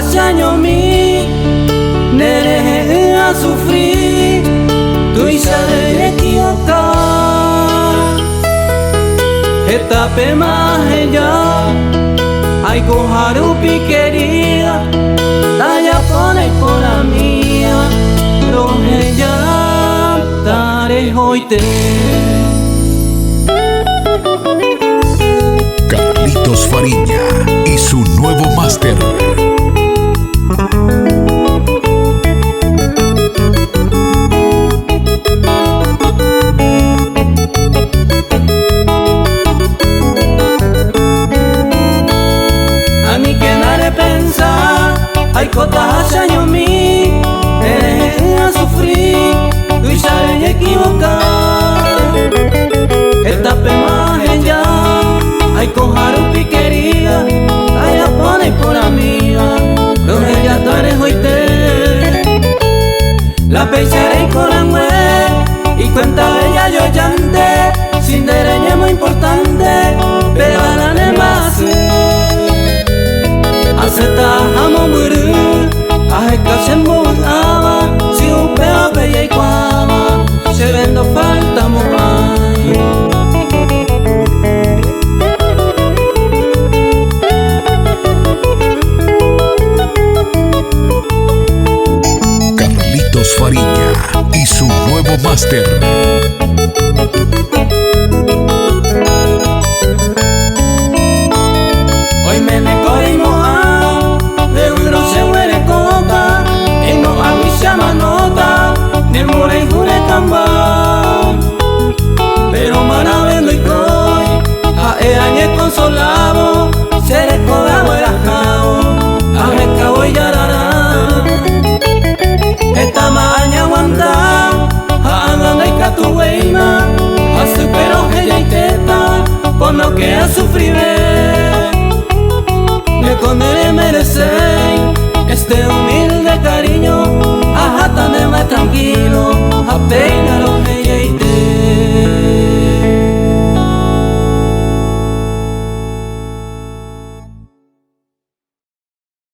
hacia mi nere a sufrir tu isare equivocar etape más ella ay cojaru piquería talla pone por la mía lo ella tare hoite. Carlitos Fariña y su nuevo máster. A mí que nare pensar, hay cosas años mí, a sufrir, tú sabes equivocar. Esta pema ella, hay cojar un piquería, allá pone por amiga, los ella tare hoite. La peixera y coramue, y cuenta ella yo llante, sin dereña muy importante, pero a la nemase. Aseta hamo muru, aheka sembo ama, si un peo bella y guama, se vendo falta moai. Carlitos Fariña y su nuevo máster. Hoy me necoimo de un se muere coca, en no avisha manota, ne more jure camba. Pero maravendo y coy, a añe consolado, se le cobra muera cao, a me cabo y yarara. Esta maña aguanta, a anda y catueina, a supero ella y teta, por lo que a sufrir. Me conviene merecer este humilde cariño, ajá tan de más tranquilo, apenas